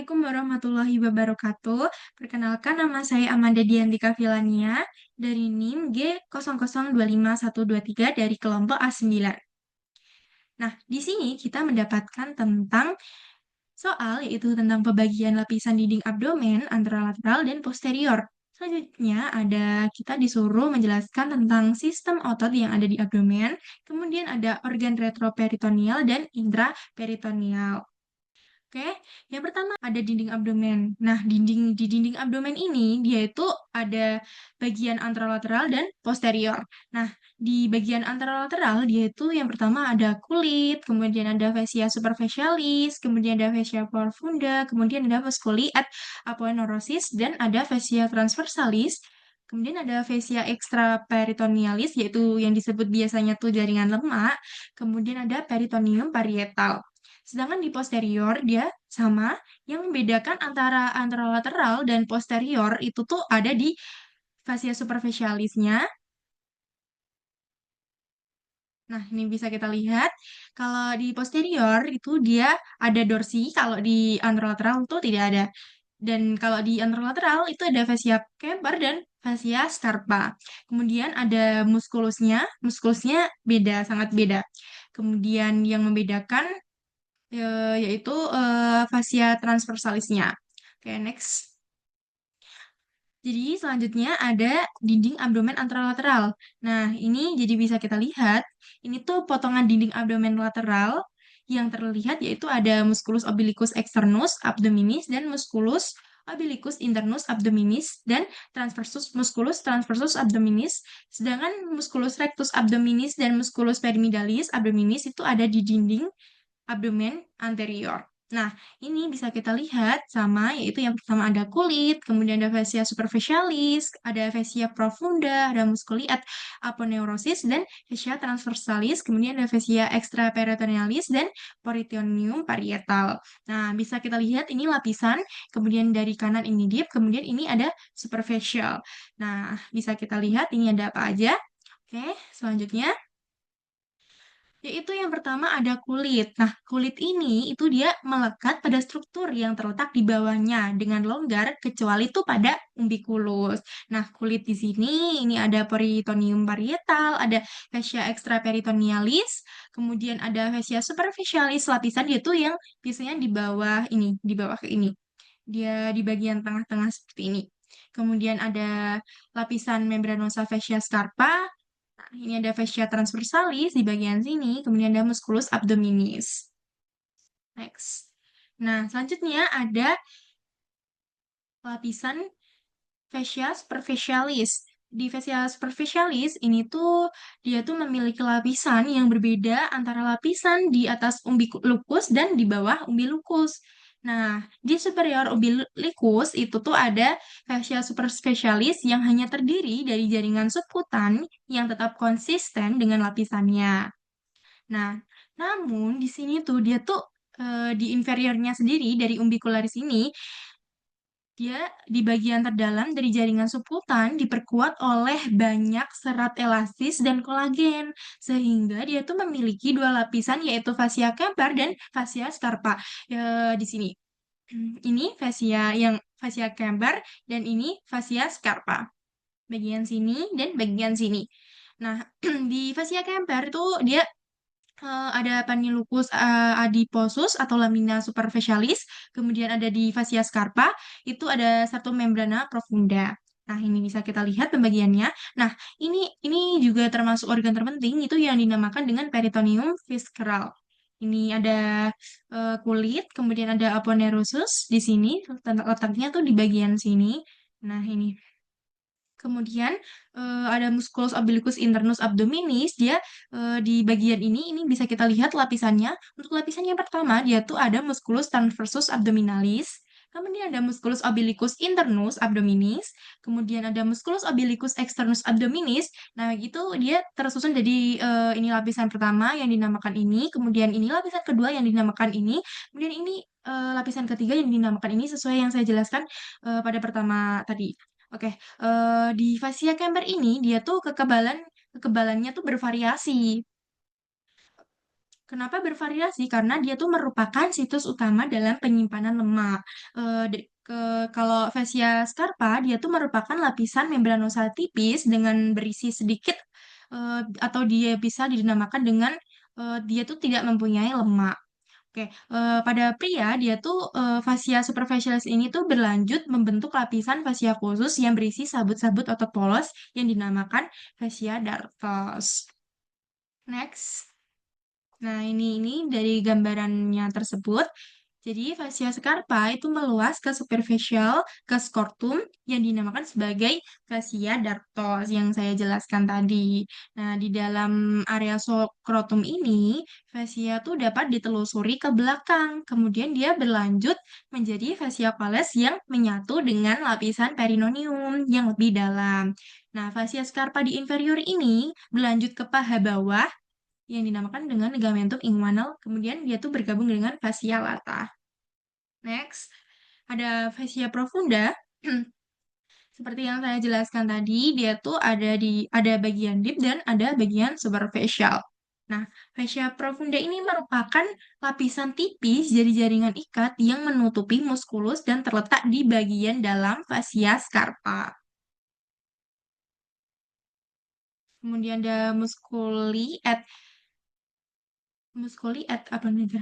Assalamualaikum warahmatullahi wabarakatuh. Perkenalkan nama saya Amanda Diantika Filania dari NIM G00251123 dari kelompok A9. Nah, di sini kita mendapatkan tentang soal yaitu tentang pembagian lapisan dinding abdomen antara lateral dan posterior. Selanjutnya ada kita disuruh menjelaskan tentang sistem otot yang ada di abdomen, kemudian ada organ retroperitoneal dan intraperitoneal. Oke, yang pertama ada dinding abdomen. Nah, di dinding abdomen ini dia itu ada bagian anterolateral dan posterior. Nah, di bagian anterolateral dia itu yang pertama ada kulit, kemudian ada fascia superficialis, kemudian ada fascia profunda, kemudian ada musculi at aponeurosis dan ada fascia transversalis. Kemudian ada fascia extraperitonealis yaitu yang disebut biasanya tuh jaringan lemak, kemudian ada peritoneum parietal. Sedangkan di posterior dia sama, yang membedakan antara anterolateral dan posterior itu tuh ada di fascia superficialisnya. Nah, ini bisa kita lihat. Kalau di posterior itu dia ada dorsi, kalau di anterolateral itu tidak ada. Dan kalau di anterolateral itu ada fascia Kemper dan fascia scarpa. Kemudian ada muskulusnya, muskulusnya beda, sangat beda. Kemudian yang membedakan yaitu fascia transversalisnya. Oke, next. Jadi selanjutnya ada dinding abdomen anterolateral. Nah, ini jadi bisa kita lihat, ini tuh potongan dinding abdomen lateral yang terlihat yaitu ada musculus obliquus externus abdominis dan musculus obliquus internus abdominis dan musculus transversus abdominis. Sedangkan musculus rectus abdominis dan musculus pyramidalis abdominis itu ada di dinding abdomen anterior. Nah, ini bisa kita lihat sama, yaitu yang pertama ada kulit, kemudian ada fascia superficialis, ada fascia profunda, ada musculi at aponeurosis, dan fascia transversalis, kemudian ada fascia extraperitonealis, dan peritoneum parietal. Nah, bisa kita lihat ini lapisan, kemudian dari kanan ini deep, kemudian ini ada superficial. Nah, bisa kita lihat ini ada apa aja. Oke, selanjutnya yaitu yang pertama ada kulit. Nah, kulit ini itu dia melekat pada struktur yang terletak di bawahnya dengan longgar kecuali itu pada umbikulus. Nah, kulit di sini ini ada peritoneum parietal, ada fascia extraperitonealis, kemudian ada fascia superficialis lapisan dia tuh yang biasanya di bawah ini, di bawah ke ini. Dia di bagian tengah-tengah seperti ini. Kemudian ada lapisan membranosa fascia scarpa. Nah, ini ada fascia transversalis di bagian sini, kemudian ada musculus abdominis. Next. Nah, selanjutnya ada lapisan fascia superficialis. Di fascia superficialis ini tuh dia tuh memiliki lapisan yang berbeda antara lapisan di atas umbilicus dan di bawah umbilicus. Nah, di superior umbilicus itu tuh ada fascia superficialis yang hanya terdiri dari jaringan subkutan yang tetap konsisten dengan lapisannya. Nah, namun di sini tuh dia tuh di inferiornya sendiri dari umbicularis ini dia di bagian terdalam dari jaringan subkutan diperkuat oleh banyak serat elastis dan kolagen, sehingga dia tuh memiliki dua lapisan yaitu fascia Kemper dan fascia scarpa. Di sini. Ini fascia Kemper dan ini fascia scarpa. Bagian sini dan bagian sini. Nah, di fascia Kemper itu dia ada Panniculus adiposus atau lamina superficialis, kemudian ada di fascia scarpa, itu ada satu membrana profunda. Nah, ini bisa kita lihat pembagiannya. Nah, ini juga termasuk organ terpenting itu yang dinamakan dengan peritoneum visceral. Ini ada kulit, kemudian ada aponeurosus di sini, letaknya tuh di bagian sini. Nah, ini. Kemudian ada musculus obliquus internus abdominis, dia di bagian ini bisa kita lihat lapisannya. Untuk lapisan yang pertama, dia tuh ada musculus transversus abdominalis, kemudian ada musculus obliquus internus abdominis, kemudian ada musculus obliquus externus abdominis. Nah, gitu dia tersusun jadi ini lapisan pertama yang dinamakan ini, kemudian ini lapisan kedua yang dinamakan ini, kemudian ini lapisan ketiga yang dinamakan ini sesuai yang saya jelaskan pada pertama tadi. Oke, di fascia Kemper ini dia tuh kekebalannya tuh bervariasi. Kenapa bervariasi? Karena dia tuh merupakan situs utama dalam penyimpanan lemak. Kalau fascia scarpa, dia tuh merupakan lapisan membranosa tipis dengan berisi sedikit atau dia bisa dinamakan dengan dia tuh tidak mempunyai lemak. Oke, pada pria dia tuh fascia superficialis ini tuh berlanjut membentuk lapisan fascia khusus yang berisi sabut-sabut otot polos yang dinamakan fascia dartos. Next. Nah, ini dari gambarannya tersebut. Jadi, fascia scarpa itu meluas ke superficial, ke scrotum, yang dinamakan sebagai fascia dartos yang saya jelaskan tadi. Nah, di dalam area scrotum ini, fascia tuh dapat ditelusuri ke belakang. Kemudian dia berlanjut menjadi fascia coles yang menyatu dengan lapisan perineum yang lebih dalam. Nah, fascia scarpa di inferior ini berlanjut ke paha bawah yang dinamakan dengan ligamentum inguinal. Kemudian dia tuh bergabung dengan fascia lata. Next, ada fascia profunda. Seperti yang saya jelaskan tadi, dia tuh ada bagian deep dan ada bagian superficial. Nah, fascia profunda ini merupakan lapisan tipis dari jaringan ikat yang menutupi muskulus dan terletak di bagian dalam fascia scarpa. Kemudian ada musculi at apa nih?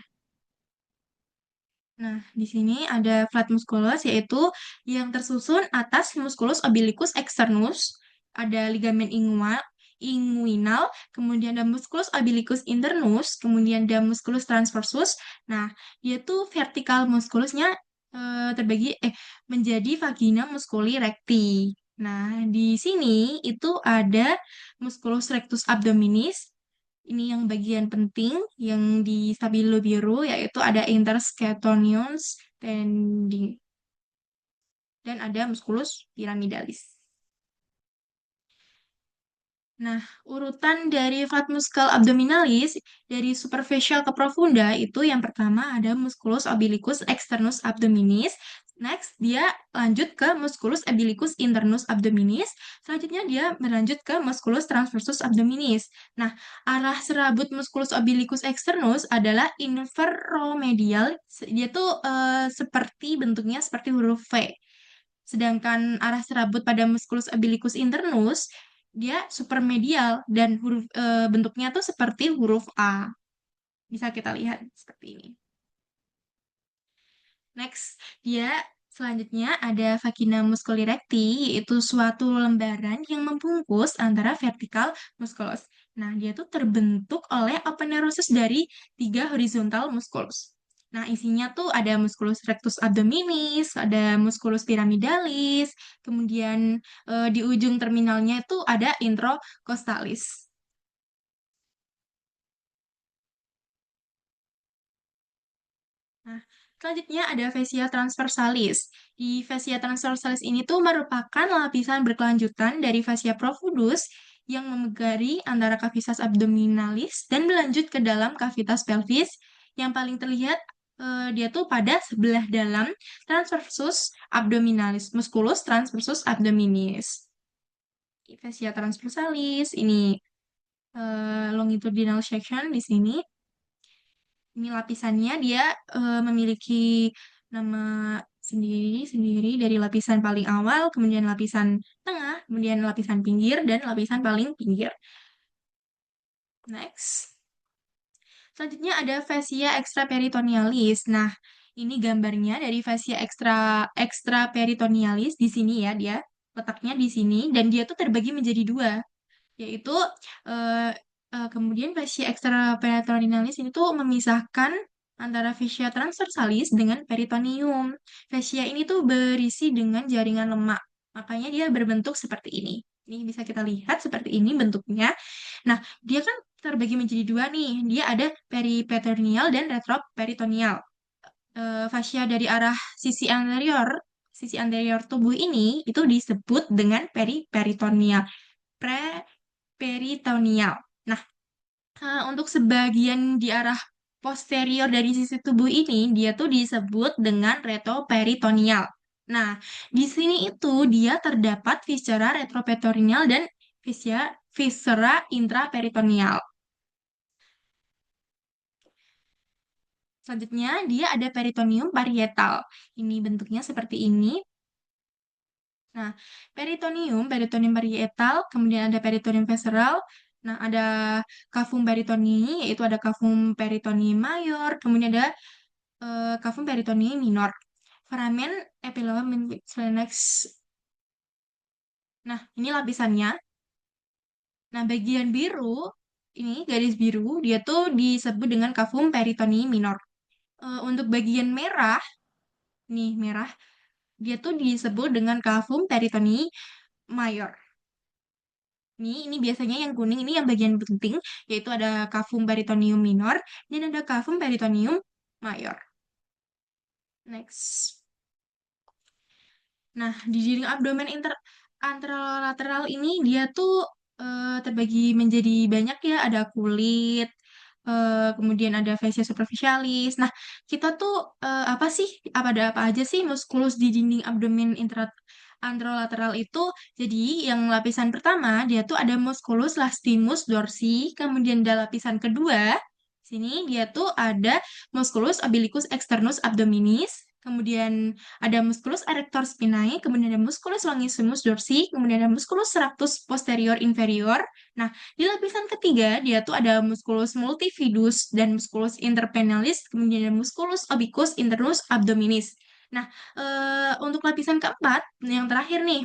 Nah, di sini ada flat musculus, yaitu yang tersusun atas musculus obliquus externus, ada ligamen inguinal, kemudian ada musculus obliquus internus, kemudian ada musculus transversus. Nah, dia tuh vertikal muskulusnya terbagi menjadi vagina musculi recti. Nah, di sini itu ada musculus rectus abdominis, ini yang bagian penting yang di stabilo biru, yaitu ada interscatonions tending dan ada musculus pyramidalis. Nah, urutan dari flat muscle abdominalis dari superficial ke profunda itu yang pertama ada musculus obliquus externus abdominis. Next, dia lanjut ke musculus obliquus internus abdominis. Selanjutnya dia berlanjut ke musculus transversus abdominis. Nah, arah serabut musculus obliquus externus adalah inferomedial. Dia tuh seperti bentuknya seperti huruf V. Sedangkan arah serabut pada musculus obliquus internus dia supermedial dan bentuknya tuh seperti huruf A. Bisa kita lihat seperti ini. Next, dia selanjutnya ada vagina musculi recti, yaitu suatu lembaran yang membungkus antara vertikal musculus. Nah, dia tuh terbentuk oleh aponeurosis dari 3 horizontal musculus. Nah, isinya tuh ada musculus rectus abdominis, ada musculus pyramidalis, kemudian di ujung terminalnya itu ada introcostalis. Nah, selanjutnya ada fascia transversalis. Di fascia transversalis ini tuh merupakan lapisan berkelanjutan dari fascia profundus yang memegari antara cavitas abdominalis dan berlanjut ke dalam cavitas pelvis. Yang paling terlihat dia tuh pada sebelah dalam transversus abdominalis, musculus transversus abdominis. Fascia transversalis ini longitudinal section di sini. Ini lapisannya dia memiliki nama sendiri-sendiri dari lapisan paling awal, kemudian lapisan tengah, kemudian lapisan pinggir, dan lapisan paling pinggir. Next. Selanjutnya ada fascia extraperitonealis. Nah, ini gambarnya dari fascia extraperitonealis di sini ya, dia letaknya di sini, dan dia tuh terbagi menjadi dua, yaitu eh, kemudian fascia extraperitonealis ini tuh memisahkan antara fascia transversalis dengan peritoneum. Fascia ini tuh berisi dengan jaringan lemak, makanya dia berbentuk seperti ini. Ini bisa kita lihat seperti ini bentuknya. Nah, dia kan terbagi menjadi dua nih. Dia ada periperitoneal dan retroperitoneal. Fascia dari arah sisi anterior tubuh ini itu disebut dengan periperitoneal. Peritoneal. Nah, untuk sebagian di arah posterior dari sisi tubuh ini, dia tuh disebut dengan retroperitoneal. Nah, di sini itu dia terdapat viscera retroperitoneal dan viscera intraperitoneal. Selanjutnya, dia ada peritoneum parietal. Ini bentuknya seperti ini. Nah, peritoneum parietal, kemudian ada peritoneum visceral. Nah, ada cavum peritonei, yaitu ada cavum peritonei mayor, kemudian ada cavum peritonei minor. Foramen epilema phalanx. Nah, ini lapisannya. Nah, bagian biru, ini garis biru, dia tuh disebut dengan cavum peritonei minor. Untuk bagian merah, nih merah, dia tuh disebut dengan cavum peritonei mayor. Ini biasanya yang kuning ini yang bagian penting, yaitu ada cavum peritoneum minor dan ada cavum peritoneum mayor. Next. Nah, di dinding abdomen anterolateral ini dia tuh terbagi menjadi banyak ya, ada kulit, kemudian ada fascia superficialis. Nah, kita tuh apa sih, ada apa aja sih muskulus di dinding abdomen anterolateral itu? Jadi, yang lapisan pertama dia tuh ada musculus lastimus dorsi, kemudian ada lapisan kedua. Sini dia tuh ada musculus obliquus externus abdominis, kemudian ada musculus erector spinae, kemudian ada musculus longissimus dorsi, kemudian ada musculus serratus posterior inferior. Nah, di lapisan ketiga, dia tuh ada musculus multifidus dan musculus interpenalis, kemudian ada musculus obliquus internus abdominis. Nah, untuk lapisan keempat, yang terakhir nih,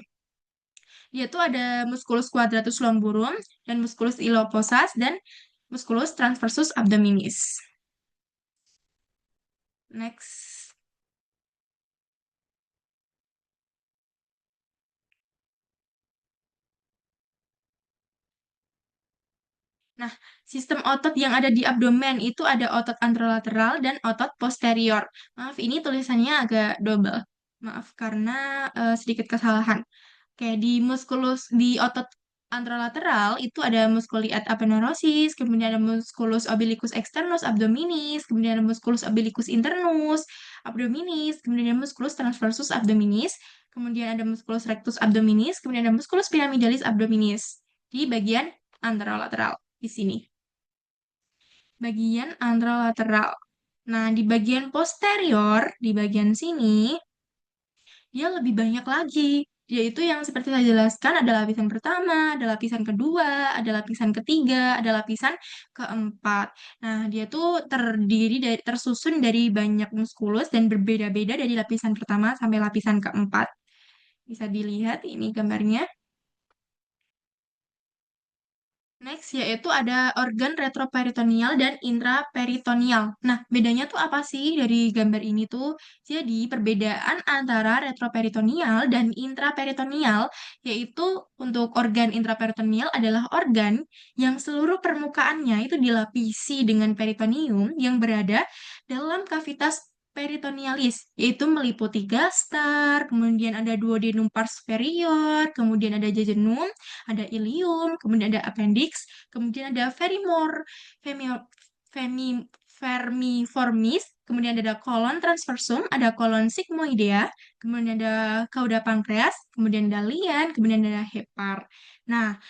dia tuh ada musculus quadratus lumborum dan musculus iliopsoas dan musculus transversus abdominis. Next. Nah, sistem otot yang ada di abdomen itu ada otot anterolateral dan otot posterior. Maaf, ini tulisannya agak double. Maaf karena sedikit kesalahan. Kayak di muskulus di otot anterolateral itu ada musculi ad aponeurosis, kemudian ada musculus obliquus externus abdominis, kemudian ada musculus obliquus internus abdominis, kemudian ada musculus transversus abdominis, kemudian ada musculus rectus abdominis, kemudian ada musculus pyramidalis abdominis di bagian anterolateral di sini. Bagian anterolateral. Nah, di bagian posterior, di bagian sini dia lebih banyak lagi, yaitu yang seperti saya jelaskan ada lapisan pertama, ada lapisan kedua, ada lapisan ketiga, ada lapisan keempat. Nah, dia tuh tersusun dari banyak muskulus dan berbeda-beda dari lapisan pertama sampai lapisan keempat. Bisa dilihat ini gambarnya. Next, yaitu ada organ retroperitoneal dan intraperitoneal. Nah, bedanya tuh apa sih dari gambar ini tuh? Jadi, perbedaan antara retroperitoneal dan intraperitoneal, yaitu untuk organ intraperitoneal adalah organ yang seluruh permukaannya itu dilapisi dengan peritoneum yang berada dalam kavitas peritonealis, yaitu meliputi gaster, kemudian ada duodenum pars superior, kemudian ada jejunum, ada ilium, kemudian ada appendix, kemudian ada vermiformis, kemudian ada kolon transversum, ada kolon sigmoidea, kemudian ada cauda pankreas, kemudian ada lian, kemudian ada hepar. Nah,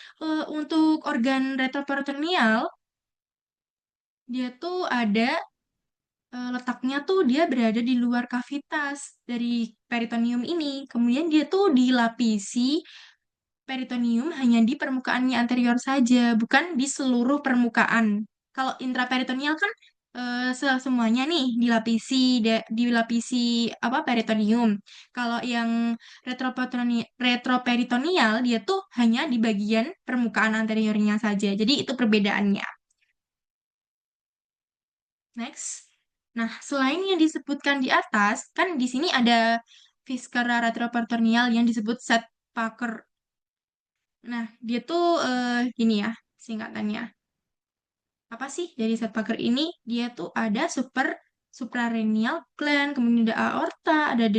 untuk organ retroperitoneal, dia tuh ada letaknya tuh dia berada di luar kavitas dari peritoneum ini. Kemudian dia tuh dilapisi peritoneum hanya di permukaannya anterior saja, bukan di seluruh permukaan. Kalau intraperitoneal kan semuanya nih dilapisi apa peritoneum. Kalau yang retroperitoneal dia tuh hanya di bagian permukaan anteriornya saja. Jadi itu perbedaannya. Next. Nah, selain yang disebutkan di atas, kan di sini ada Viscera retroperitoneal yang disebut set Parker. Nah, dia tuh gini ya, singkatannya. Apa sih dari set Parker ini? Dia tuh ada suprarenial gland, kemudian ada aorta, ada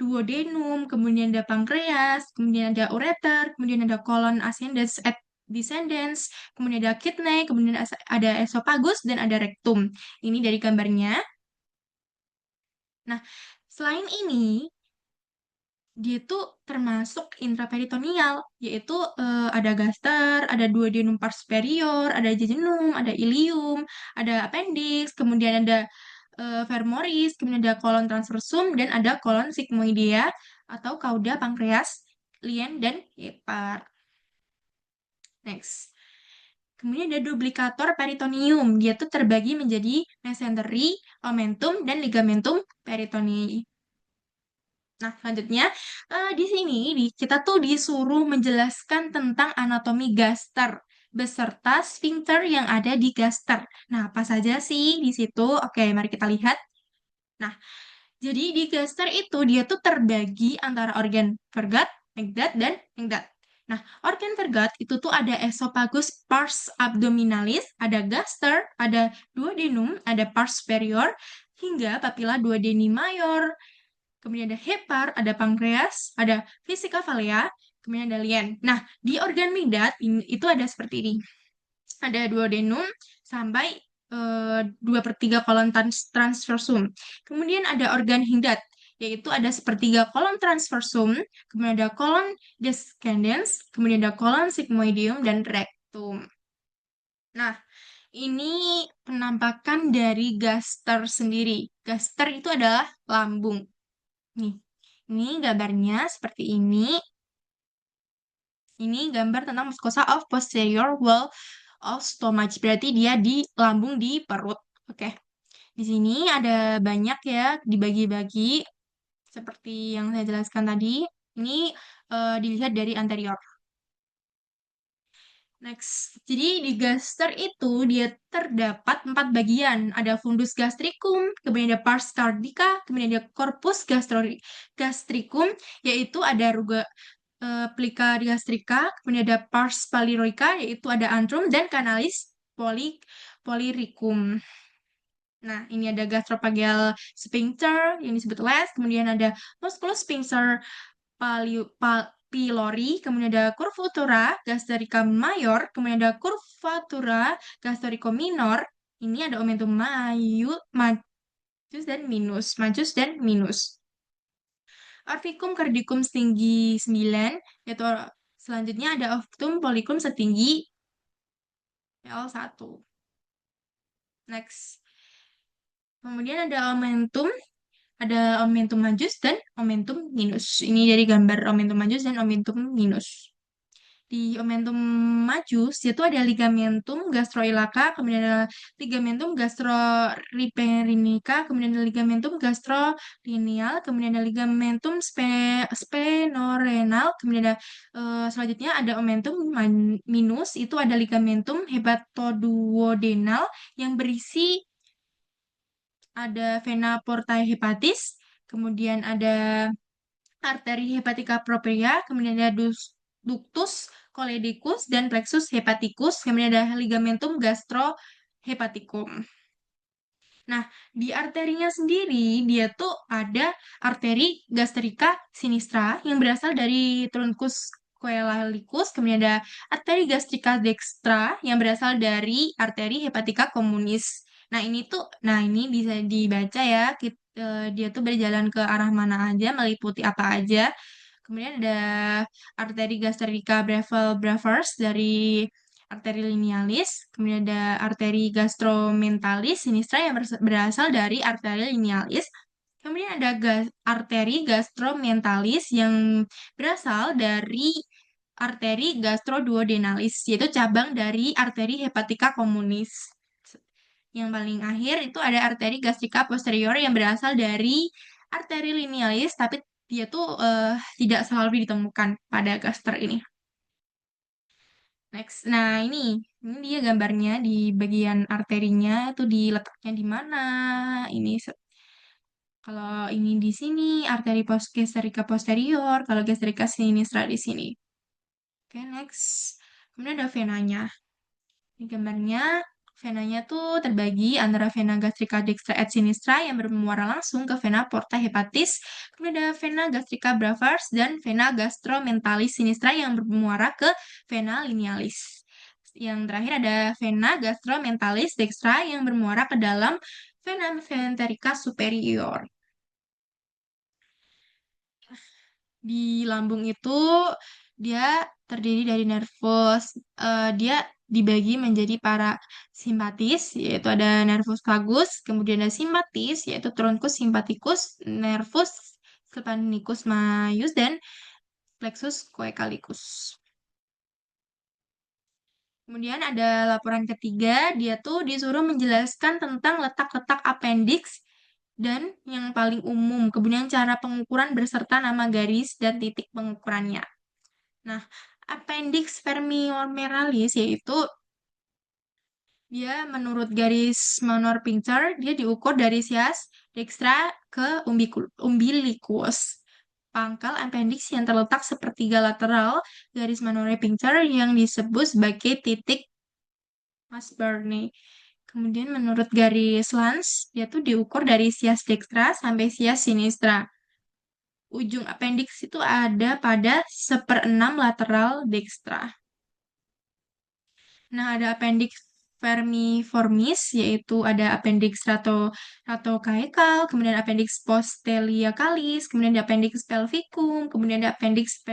duodenum, kemudian ada pankreas, kemudian ada ureter, kemudian ada colon ascendens et descendens, kemudian ada kidney, kemudian ada esophagus dan ada rectum. Ini dari gambarnya. Nah, selain ini dia itu termasuk intraperitoneal, yaitu ada gaster, ada duodenum part superior, ada jejunum, ada ilium, ada appendix, kemudian ada femoris, kemudian ada kolon transversum, dan ada kolon sigmoidea atau kauda pankreas, lien, dan hepar. Next. Kemudian ada duplikator peritoneum. Dia tuh terbagi menjadi mesentery, omentum, dan ligamentum peritonei. Nah, selanjutnya di sini kita tuh disuruh menjelaskan tentang anatomi gaster beserta sphincter yang ada di gaster. Nah, apa saja sih di situ? Oke, mari kita lihat. Nah, jadi di gaster itu dia tuh terbagi antara organ vergat, magdat, dan enggat. Nah, organ vergat itu tuh ada esophagus pars abdominalis, ada gaster, ada duodenum, ada pars superior, hingga papilla duodeni mayor. Kemudian ada hepar, ada pankreas, ada vesika valea, kemudian ada lien. Nah, di organ magdat itu ada seperti ini. Ada duodenum sampai 2/3 kolon transversum. Kemudian ada organ hinggat, yaitu ada sepertiga kolon transversum, kemudian ada kolon descendens, kemudian ada kolon sigmoideum, dan rectum. Nah, ini penampakan dari gaster sendiri. Gaster itu adalah lambung. Nih, ini gambarnya seperti ini. Ini gambar tentang mucosa of posterior wall of stomach. Berarti dia di lambung di perut. Oke. Di sini ada banyak ya dibagi-bagi seperti yang saya jelaskan tadi. Ini dilihat dari anterior. Next, jadi di gaster itu dia terdapat 4 bagian. Ada fundus gastricum, kemudian ada pars cardiaca, kemudian ada corpus gastricum, yaitu ada ruga plica gastrica, kemudian ada pars paliroica, yaitu ada antrum, dan canalis polyricum. Nah, ini ada gastrophageal sphincter yang disebut les, kemudian ada musculus sphincter pylori, kemudian ada curvatura gastrica mayor, kemudian ada curvatura gastrico minor. Ini ada omentum majus dan minus, Orficum cardicum setinggi 9, yaitu selanjutnya ada oftum pollicum setinggi L1. Next. Kemudian ada omentum majus dan omentum minus. Ini dari gambar omentum majus dan omentum minus. Di omentum majus itu ada ligamentum gastroiliaca, kemudian ada ligamentum gastroriperinica, kemudian ada ligamentum gastrolineal, kemudian ada ligamentum sphenorenal, kemudian ada selanjutnya ada omentum minus, itu ada ligamentum hepatoduodenal yang berisi ada vena portae hepatis, kemudian ada arteri hepatica propria, kemudian ada ductus choledicus dan plexus hepaticus, kemudian ada ligamentum gastrohepaticum. Nah, di arterinya sendiri, dia tuh ada arteri gastrica sinistra yang berasal dari truncus coellalicus, kemudian ada arteri gastrica dextra yang berasal dari arteri hepatica communis. Nah ini bisa dibaca ya, dia tuh berjalan ke arah mana aja, meliputi apa aja. Kemudian ada arteri gastrica brevis dari arteri linealis, kemudian ada arteri gastromentalis sinistra yang berasal dari arteri linealis, kemudian ada arteri gastromentalis yang berasal dari arteri gastroduodenalis, yaitu cabang dari arteri hepatica communis. Yang paling akhir itu ada arteri gastrica posterior yang berasal dari arteri linealis, tapi dia tuh tidak selalu ditemukan pada gaster ini. Next, nah ini dia gambarnya di bagian arterinya itu diletaknya di mana? Ini kalau ini di sini arteri gastrica posterior, kalau gastrica sinistra di sini. Oke, next. Kemudian ada venanya. Ini gambarnya, venanya tuh terbagi antara vena gastrica dextra et sinistra yang bermuara langsung ke vena porta hepatis, kemudian ada vena gastrica brevis dan vena gastromentalis sinistra yang bermuara ke vena linealis. Yang terakhir ada vena gastromentalis dextra yang bermuara ke dalam vena mesenterica superior. Di lambung itu dia terdiri dari nervus. Dia dibagi menjadi para simpatis, yaitu ada nervus vagus, kemudian ada simpatis, yaitu truncus sympathicus, nervus scapulicus majus, dan plexus coecalicus. Kemudian ada laporan ketiga, dia tuh disuruh menjelaskan tentang letak-letak appendix dan yang paling umum, kemudian cara pengukuran beserta nama garis dan titik pengukurannya. Nah, appendix vermioralis yaitu dia menurut garis Monor Pincer, dia diukur dari sias dextra ke umbilicus. Pangkal appendix yang terletak sepertiga lateral garis Monor Pincer yang disebut sebagai titik Mas Barney. Kemudian menurut garis Lanz, dia tuh diukur dari sias dextra sampai sias sinistra. Ujung appendix itu ada pada seperenam lateral dextra. Nah, ada appendix vermiformis, yaitu ada appendix ratocaecal, kemudian appendix posterior-calis, kemudian ada appendix pelvicum, kemudian ada appendix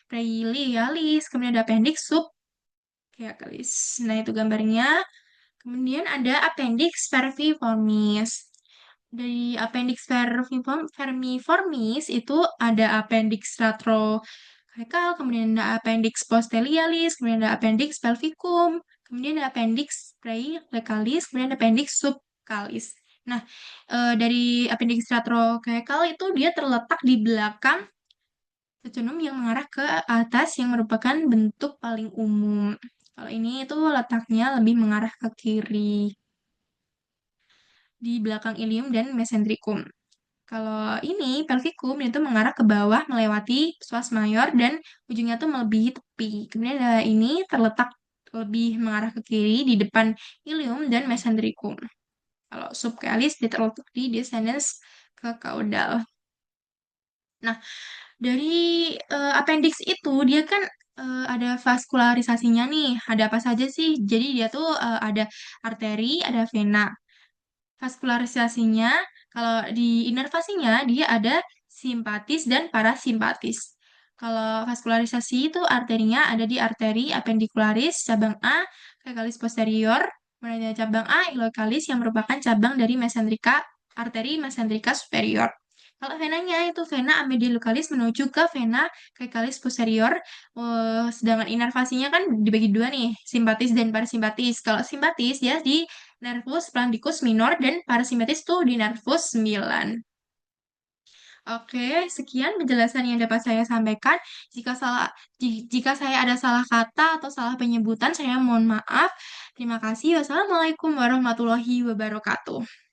prailialis, kemudian ada appendix subcaecalis. Nah, itu gambarnya. Kemudian ada appendix vermiformis. Dari appendix vermiformis itu ada appendix retrocaecal, kemudian ada appendix posterialis, kemudian ada appendix pelvicum, kemudian ada appendix praelecalis, kemudian ada appendix subcalis. Nah, dari appendix retrocaecal itu dia terletak di belakang jejunum yang mengarah ke atas yang merupakan bentuk paling umum. Kalau ini itu letaknya lebih mengarah ke kiri di belakang ilium dan mesenterikum. Kalau ini pelvikum itu mengarah ke bawah melewati psoas mayor dan ujungnya tuh melebihi tepi. Kemudian ada ini terletak lebih mengarah ke kiri di depan ilium dan mesenterikum. Kalau subcaelis dia terletak di descendens ke caudal. Nah, dari appendix itu dia kan ada vaskularisasinya nih. Ada apa saja sih? Jadi dia tuh ada arteri, ada vena. Vaskularisasinya, kalau di inervasinya dia ada simpatis dan parasimpatis. Kalau vaskularisasi itu arterinya ada di arteri appendicularis cabang A, caecalis posterior, kemudian ada cabang A ileocalis yang merupakan cabang dari mesenterika arteri mesenterika superior. Kalau venanya itu vena amidilucalis menuju ke vena caecalis posterior, sedangkan inervasinya kan dibagi dua nih, simpatis dan parasimpatis. Kalau simpatis ya di nervus splandicus minor dan parasimpatis tuh di nervus 9. Oke, sekian penjelasan yang dapat saya sampaikan. Jika saya ada salah kata atau salah penyebutan, saya mohon maaf. Terima kasih. Wassalamualaikum warahmatullahi wabarakatuh.